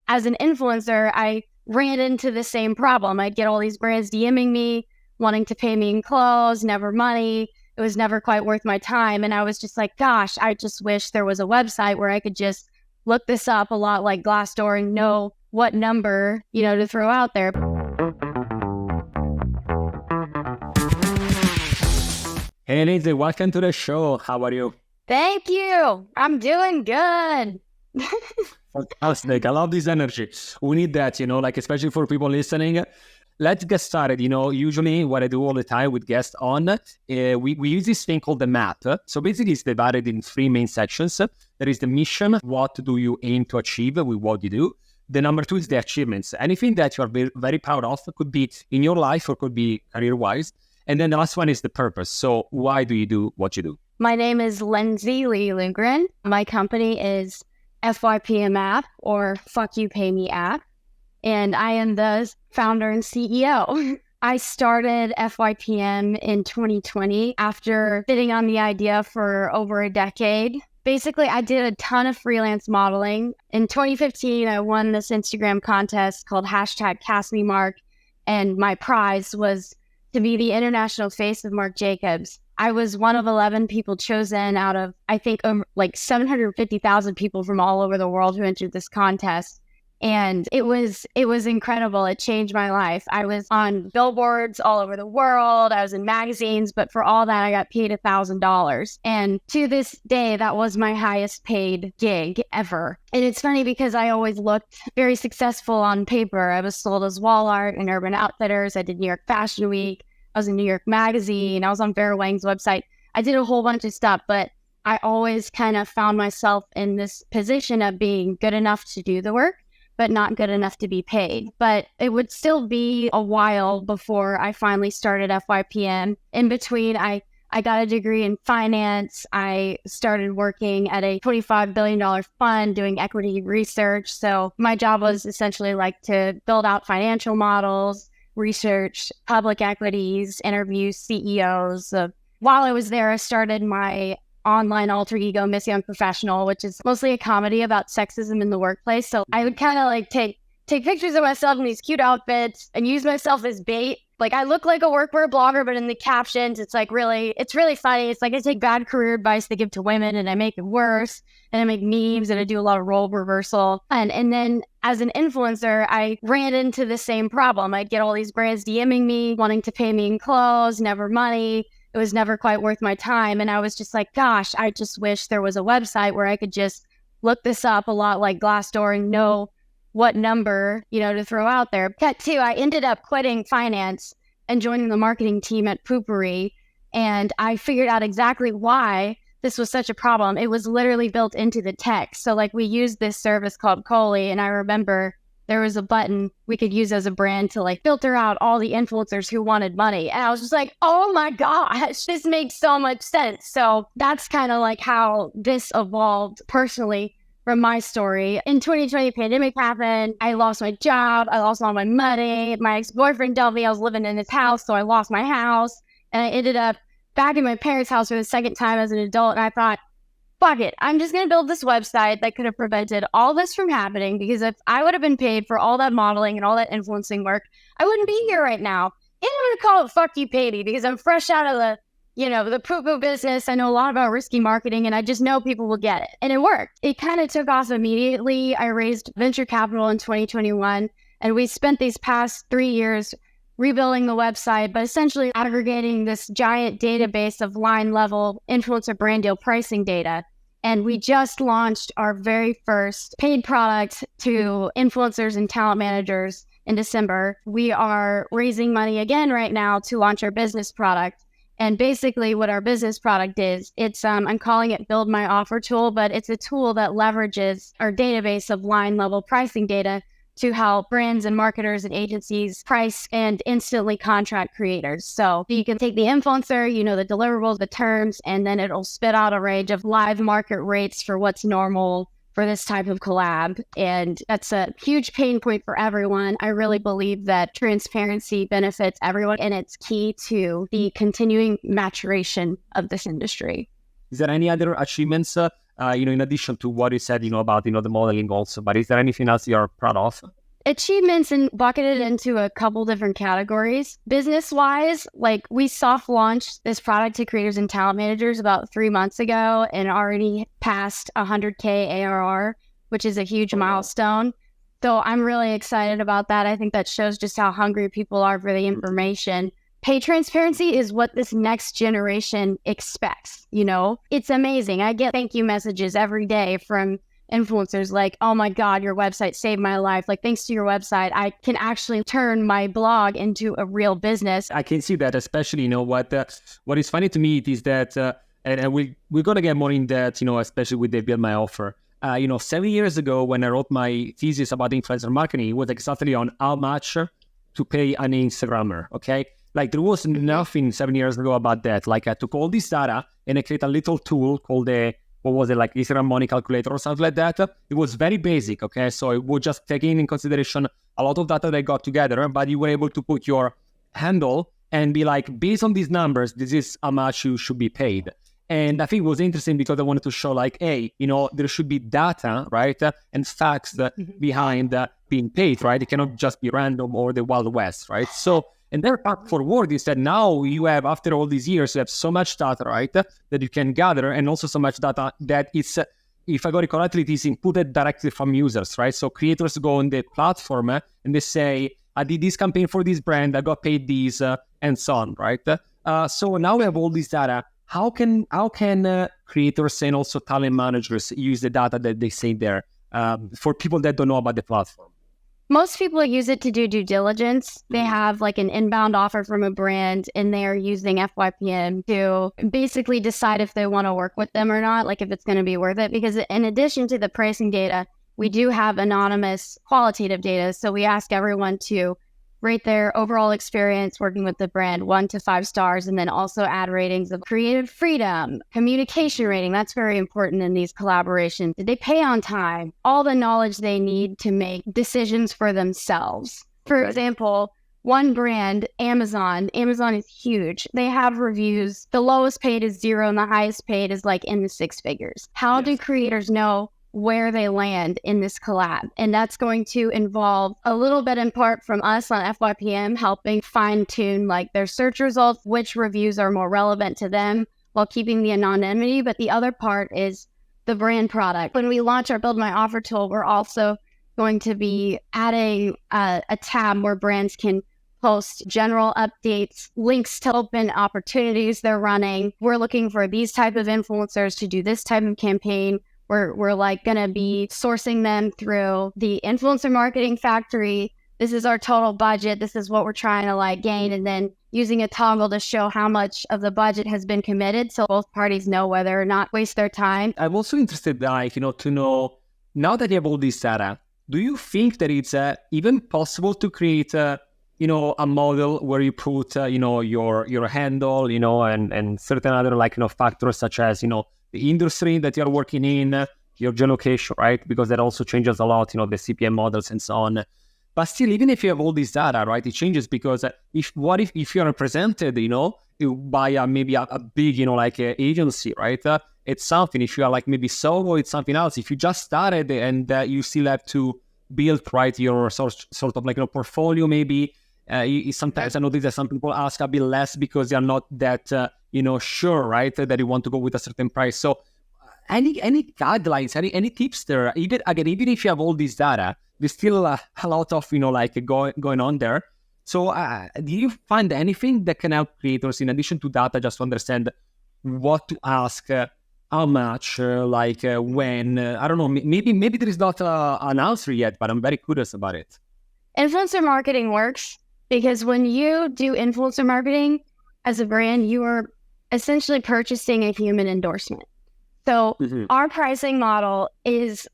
as an influencer, I ran into the same problem. I'd get all these brands DMing me, wanting to pay me in clothes, never money. It was never quite worth my time. And I was just like, gosh, I just wish there was a website where I could just look this up a lot like Glassdoor and know what number, to throw out there. Hey, Lindsey, welcome to the show. How are you? Thank you. I'm doing good. Fantastic. I love this energy. We need that, especially for people listening. Let's get started. Usually what I do all the time with guests on, we use this thing called the map. So basically it's divided in three main sections. There is the mission. What do you aim to achieve with what you do? The number two is the achievements. Anything that you are very, very proud of. It could be in your life or could be career-wise. And then the last one is the purpose. So why do you do what you do? My name is Lindsey Lugrin. My company is FYPM app, or Fuck You Pay Me app. And I am the founder and CEO. I started FYPM in 2020 after sitting on the idea for over a decade. Basically, I did a ton of freelance modeling. In 2015, I won this Instagram contest called #CastMeMark, and my prize was to be the international face of Marc Jacobs. I was one of 11 people chosen out of, I think, like 750,000 people from all over the world who entered this contest. And it was incredible. It changed my life. I was on billboards all over the world. I was in magazines, but for all that, I got paid $1,000. And to this day, that was my highest paid gig ever. And it's funny because I always looked very successful on paper. I was sold as wall art in Urban Outfitters. I did New York Fashion Week. I was in New York Magazine. I was on Vera Wang's website. I did a whole bunch of stuff, but I always kind of found myself in this position of being good enough to do the work, but not good enough to be paid. But it would still be a while before I finally started FYPM. In between, I got a degree in finance. I started working at a $25 billion fund doing equity research. So my job was essentially like to build out financial models, research public equities, interview CEOs. While I was there, I started my online alter ego, Miss Young Professional, which is mostly a comedy about sexism in the workplace. So I would kind of like take pictures of myself in these cute outfits and use myself as bait. Like I look like a workwear blogger, but in the captions, it's really funny. It's like I take bad career advice they give to women and I make it worse. And I make memes and I do a lot of role reversal. And then as an influencer, I ran into the same problem. I'd get all these brands DMing me, wanting to pay me in clothes, never money. It was never quite worth my time. And I was just like, gosh, I just wish there was a website where I could just look this up a lot like Glassdoor and know what number, to throw out there. Cut two, I ended up quitting finance and joining the marketing team at Poopery. And I figured out exactly why this was such a problem. It was literally built into the text. So like we used this service called Coley, and I remember there was a button we could use as a brand to like filter out all the influencers who wanted money. And I was just like, oh my gosh, this makes so much sense. So that's kind of like how this evolved personally from my story. In 2020, pandemic happened. I lost my job. I lost all my money. My ex-boyfriend dumped me. I was living in his house, so I lost my house. And I ended up back in my parents' house for the second time as an adult. And I thought, fuck it, I'm just going to build this website that could have prevented all this from happening, because if I would have been paid for all that modeling and all that influencing work, I wouldn't be here right now. And I'm going to call it Fuck You Pay Me, because I'm fresh out of the poo-poo business. I know a lot about risky marketing, and I just know people will get it. And it worked. It kind of took off immediately. I raised venture capital in 2021, and we spent these past 3 years rebuilding the website, but essentially aggregating this giant database of line-level influencer brand deal pricing data. And we just launched our very first paid product to influencers and talent managers in December. We are raising money again right now to launch our business product. And basically what our business product is, it's I'm calling it Build My Offer Tool, but it's a tool that leverages our database of line-level pricing data to help brands and marketers and agencies price and instantly contract creators. So you can take the influencer, the deliverables, the terms, and then it'll spit out a range of live market rates for what's normal for this type of collab. And that's a huge pain point for everyone. I really believe that transparency benefits everyone, and it's key to the continuing maturation of this industry. Is there any other achievements in addition to what you said, about, the modeling also, but is there anything else you're proud of? Achievements and bucketed into a couple different categories. Business-wise, like we soft launched this product to creators and talent managers about 3 months ago and already passed 100K ARR, which is a huge milestone. So I'm really excited about that. I think that shows just how hungry people are for the information. Pay transparency is what this next generation expects, It's amazing. I get thank you messages every day from influencers like, oh my God, your website saved my life. Like, thanks to your website, I can actually turn my blog into a real business. I can see that, especially, what is funny to me is that, and we're going to get more in that, especially with the Build My Offer. 7 years ago, when I wrote my thesis about influencer marketing, it was exactly on how much to pay an Instagrammer, okay? Like, there was nothing 7 years ago about that. Like, I took all this data and I created a little tool called like Instagram money calculator or something like that. It was very basic, okay? So it would just take in consideration a lot of data they got together, but you were able to put your handle and be like, based on these numbers, this is how much you should be paid. And I think it was interesting because I wanted to show like, hey, there should be data, right? And facts behind being paid, right? It cannot just be random or the Wild West, right? So, and then path forward is that now you have, after all these years, you have so much data, right, that you can gather, and also so much data that it's, if I got it correctly, it is inputted directly from users, right? So creators go on the platform and they say, I did this campaign for this brand, I got paid these, and so on, right? So now we have all this data. How can creators and also talent managers use the data that they say there for people that don't know about the platform? Most people use it to do due diligence. They have like an inbound offer from a brand and they're using FYPM to basically decide if they want to work with them or not, like if it's going to be worth it. Because in addition to the pricing data, we do have anonymous qualitative data. So we ask everyone to rate their overall experience working with the brand 1 to 5 stars, and then also add ratings of creative freedom, communication rating. That's very important in these collaborations. Did they pay on time? All the knowledge they need to make decisions for themselves. For example, one brand, Amazon is huge. They have reviews. The lowest paid is 0 and the highest paid is like in the 6 figures. How do creators know where they land in this collab? And that's going to involve a little bit in part from us on FYPM, helping fine tune like their search results, which reviews are more relevant to them while keeping the anonymity. But the other part is the brand product. When we launch our Build My Offer tool, we're also going to be adding a tab where brands can post general updates, links to open opportunities they're running. We're looking for these type of influencers to do this type of campaign. We're like going to be sourcing them through the influencer marketing factory. This is our total budget. This is what we're trying to like gain. And then using a toggle to show how much of the budget has been committed, so both parties know whether or not waste their time. I'm also interested, like, to know, now that you have all this data, do you think that it's even possible to create a model where you put, your handle, and certain other like, factors such as, the industry that you're working in, your geolocation, right? Because that also changes a lot, the CPM models and so on. But still, even if you have all this data, right, it changes because if you're represented, by maybe a big, agency, right? It's something. If you are like maybe solo, it's something else. If you just started and you still have to build, right, your sort of like portfolio, maybe. Sometimes I notice that some people ask a bit less because they are not that, sure, right, that you want to go with a certain price. So any guidelines, any tips there? Even if you have all this data, there's still a lot of, going on there. So do you find anything that can help creators, in addition to data, just to understand what to ask, how much, when? I don't know, maybe there is not an answer yet, but I'm very curious about it. Influencer marketing works. Because when you do influencer marketing as a brand, you are essentially purchasing a human endorsement. So our pricing model is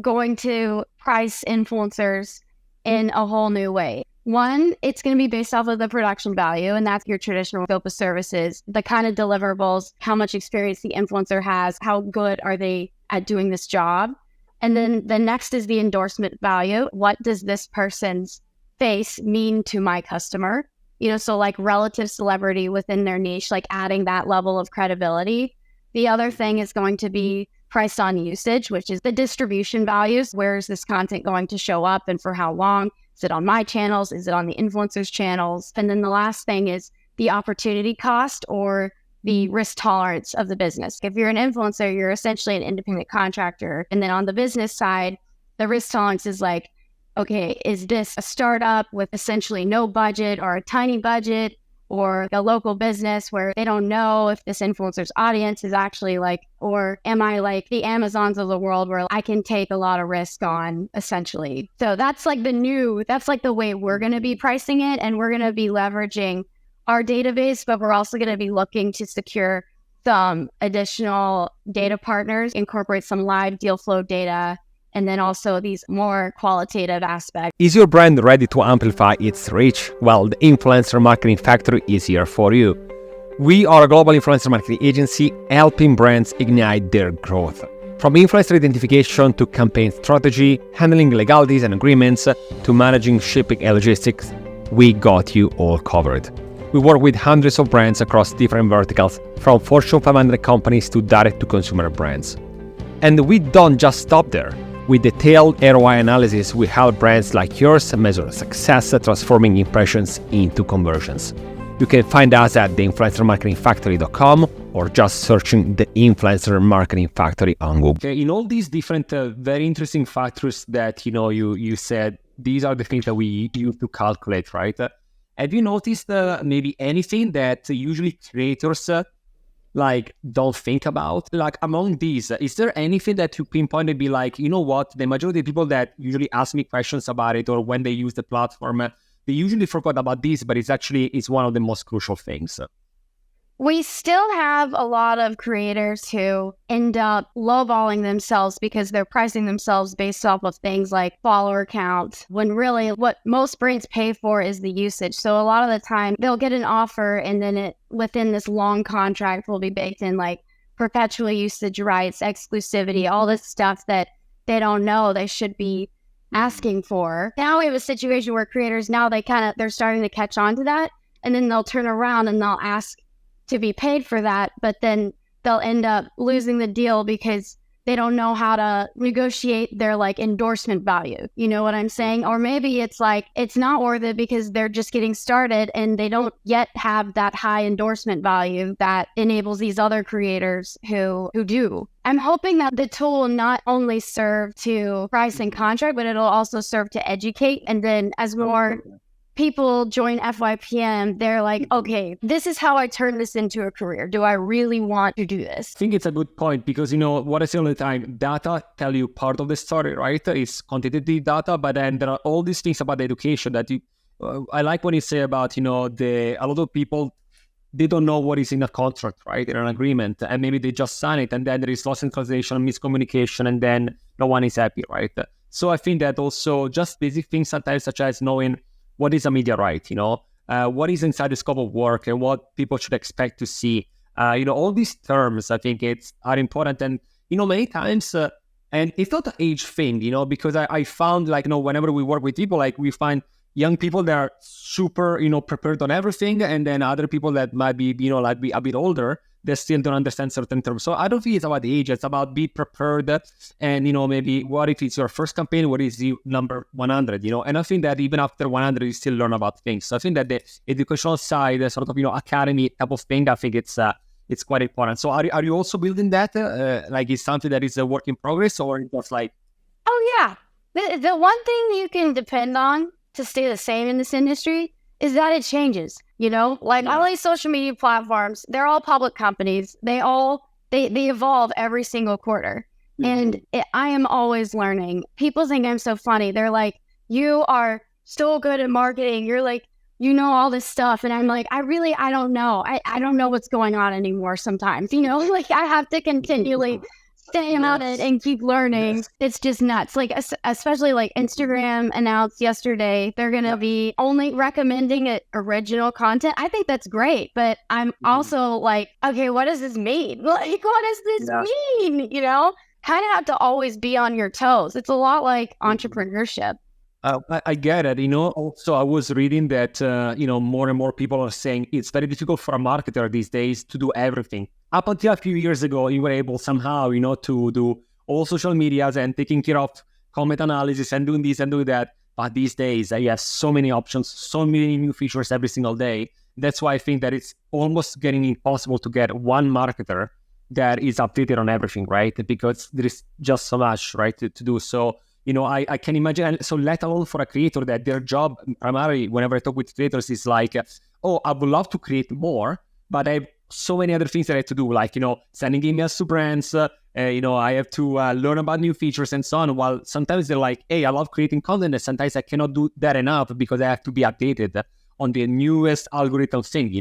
going to price influencers in a whole new way. One, it's going to be based off of the production value, and that's your traditional scope of services, the kind of deliverables, how much experience the influencer has, how good are they at doing this job. And then the next is the endorsement value. What does this person's face mean to my customer? So like relative celebrity within their niche, like adding that level of credibility. The other thing is going to be priced on usage, which is the distribution values. Where is this content going to show up and for how long? Is it on my channels? Is it on the influencers' channels? And then the last thing is the opportunity cost or the risk tolerance of the business. If you're an influencer, you're essentially an independent contractor. And then on the business side, the risk tolerance is like, okay, is this a startup with essentially no budget or a tiny budget, or a local business where they don't know if this influencer's audience is actually like, or am I like the Amazons of the world where I can take a lot of risk on essentially. So that's like the way we're going to be pricing it. And we're going to be leveraging our database, but we're also going to be looking to secure some additional data partners, incorporate some live deal flow data, and then also these more qualitative aspects. Is your brand ready to amplify its reach? Well, the Influencer Marketing Factory is here for you. We are a global influencer marketing agency helping brands ignite their growth. From influencer identification to campaign strategy, handling legalities and agreements, to managing shipping and logistics, we got you all covered. We work with hundreds of brands across different verticals, from Fortune 500 companies to direct-to-consumer brands. And we don't just stop there. With detailed ROI analysis, we help brands like yours measure success, transforming impressions into conversions. You can find us at theinfluencermarketingfactory.com or just searching the Influencer Marketing Factory on Google. Okay, in all these different, very interesting factors that you said, these are the things that we use to calculate, right? Have you noticed maybe anything that usually creators don't think about? Like among these, is there anything that you pinpoint and be like, you know what, the majority of people that usually ask me questions about it or when they use the platform, they usually forgot about this, but it's one of the most crucial things. We still have a lot of creators who end up lowballing themselves because they're pricing themselves based off of things like follower count, when really what most brands pay for is the usage. So a lot of the time they'll get an offer and then within this long contract will be baked in like perpetual usage rights, exclusivity, all this stuff that they don't know they should be asking for. Now we have a situation where creators they're starting to catch on to that, and then they'll turn around and they'll ask to be paid for that, but then they'll end up losing the deal because they don't know how to negotiate their like endorsement value. You know what I'm saying? Or maybe it's like, it's not worth it because they're just getting started and they don't yet have that high endorsement value that enables these other creators who do. I'm hoping that the tool will not only serve to price and contract, but it'll also serve to educate. And then as more people join FYPM, they're like, okay, this is how I turn this into a career. Do I really want to do this? I think it's a good point because, what I say all the time, data tell you part of the story, right? It's quantitative data, but then there are all these things about education that I like when you say about, a lot of people, they don't know what is in a contract, right? In an agreement, and maybe they just sign it and then there is loss in translation, miscommunication, and then no one is happy, right? So I think that also just basic things sometimes such as knowing what is a media right, what is inside the scope of work and what people should expect to see. All these terms, I think are important. And, many times, and it's not an age thing, because I found whenever we work with people, we find young people that are super, prepared on everything. And then other people that might be, be a bit older, they still don't understand certain terms. So I don't think it's about the age. It's about be prepared. And, maybe what if it's your first campaign? What is the number 100, And I think that even after 100, you still learn about things. So I think that the educational side, the sort of, academy type of thing, I think it's quite important. So are you also building that? Is something that is a work in progress or just like? Oh, yeah. The one thing you can depend on to stay the same in this industry is that it changes, all these social media platforms, they're all public companies. They evolve every single quarter. Mm-hmm. And I am always learning. People think I'm so funny. They're like, you are so good at marketing. You're like, all this stuff. And I'm like, I don't know. I don't know what's going on anymore sometimes, I have to continually stay on it and keep learning. Yes. It's just nuts. Especially Instagram announced yesterday, they're going to be only recommending original content. I think that's great, but I'm also like, okay, what does this mean? What does this mean? Kind of have to always be on your toes. It's a lot like entrepreneurship. I get it. Also, I was reading that, more and more people are saying it's very difficult for a marketer these days to do everything. Up until a few years ago, you were able somehow, to do all social medias and taking care of comment analysis and doing this and doing that. But these days, you have so many options, so many new features every single day. That's why I think that it's almost getting impossible to get one marketer that is updated on everything, right? Because there is just so much, right, to do. So, I can imagine, and so let alone for a creator that their job primarily, whenever I talk with creators, is like, oh, I would love to create more, but I have so many other things that I have to do, like, sending emails to brands, I have to learn about new features and so on. While sometimes they're like, hey, I love creating content, and sometimes I cannot do that enough because I have to be updated on the newest algorithm thing,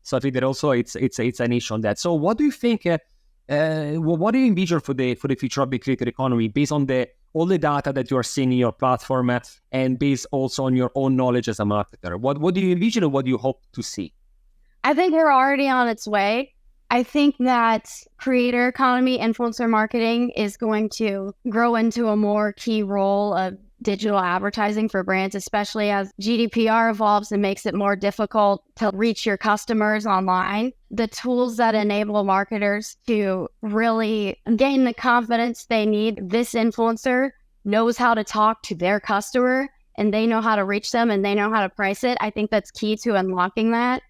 So I think that also it's an issue on that. So what do you think, what do you envision for the future of the creator economy based on all the data that you are seeing in your platform and based also on your own knowledge as a marketer? What do you envision and what do you hope to see? I think we're already on its way. I think that creator economy, influencer marketing is going to grow into a more key role of digital advertising for brands, especially as GDPR evolves and makes it more difficult to reach your customers online. The tools that enable marketers to really gain the confidence they need. This influencer knows how to talk to their customer and they know how to reach them and they know how to price it. I think that's key to unlocking that.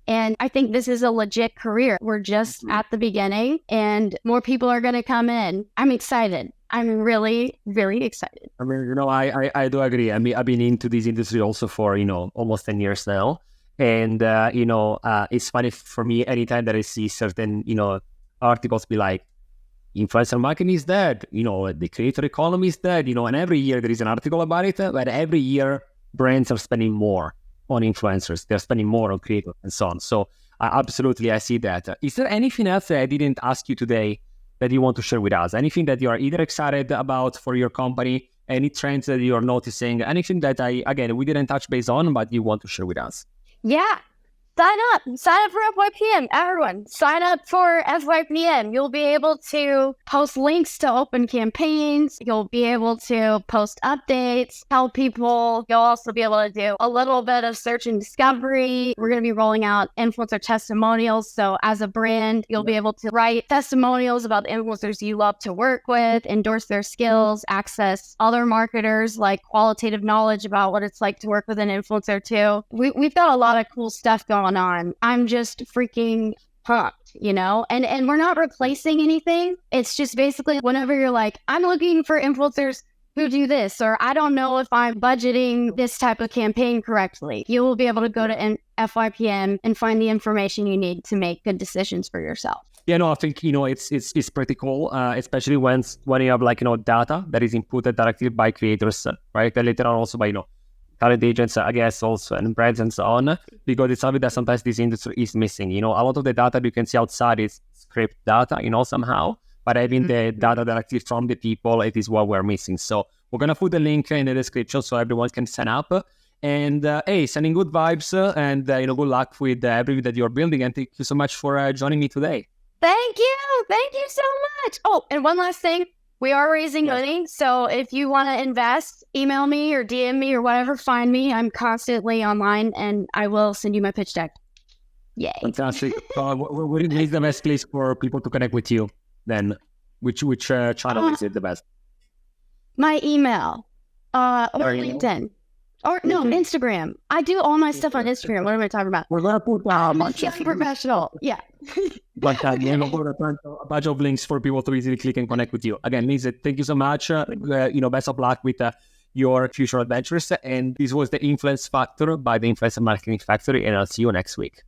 And I think this is a legit career. We're just at the beginning and more people are going to come in. I'm excited. I'm really, really excited. I mean, I do agree. I mean, I've been into this industry also for, almost 10 years now. And, it's funny for me anytime that I see certain, articles be like, influencer marketing is dead, the creator economy is dead, and every year there is an article about it, but every year brands are spending more on influencers. They're spending more on creators and so on. So absolutely, I see that. Is there anything else that I didn't ask you today that you want to share with us? Anything that you are either excited about for your company, any trends that you are noticing, anything that we didn't touch base on, but you want to share with us? Yeah. Sign up for FYPM. Everyone, sign up for FYPM. You'll be able to post links to open campaigns. You'll be able to post updates, tell people. You'll also be able to do a little bit of search and discovery. We're going to be rolling out influencer testimonials. So as a brand, you'll be able to write testimonials about the influencers you love to work with, endorse their skills, access other marketers, like qualitative knowledge about what it's like to work with an influencer too. We've got a lot of cool stuff going on. I'm just freaking pumped, and we're not replacing anything. It's just basically whenever you're like, I'm looking for influencers who do this, or I don't know if I'm budgeting this type of campaign correctly, you will be able to go to FYPM and find the information you need to make good decisions for yourself. Yeah, no, I think, it's pretty cool, especially when you have data that is inputted directly by creators, right? And later on also by, talent agents, I guess, also, and brands and so on, because it's something that sometimes this industry is missing. A lot of the data you can see outside is script data, somehow, but having the data directly from the people, it is what we're missing. So we're going to put the link in the description so everyone can sign up. And hey, sending good vibes and, good luck with everything that you're building. And thank you so much for joining me today. Thank you. Thank you so much. Oh, and one last thing. We are raising money, so if you want to invest, email me or DM me or whatever, find me. I'm constantly online, and I will send you my pitch deck. Yay. Fantastic. What is the best place for people to connect with you then? Which channel is it the best? My email or LinkedIn. Or no, Instagram. I do all my stuff on Instagram. What am I talking about? We're going to put professional. Yeah. But a bunch of links for people to easily click and connect with you. Again, Lindsey, thank you so much. Best of luck with your future adventures. And this was the Influence Factor by the Influencer Marketing Factory. And I'll see you next week.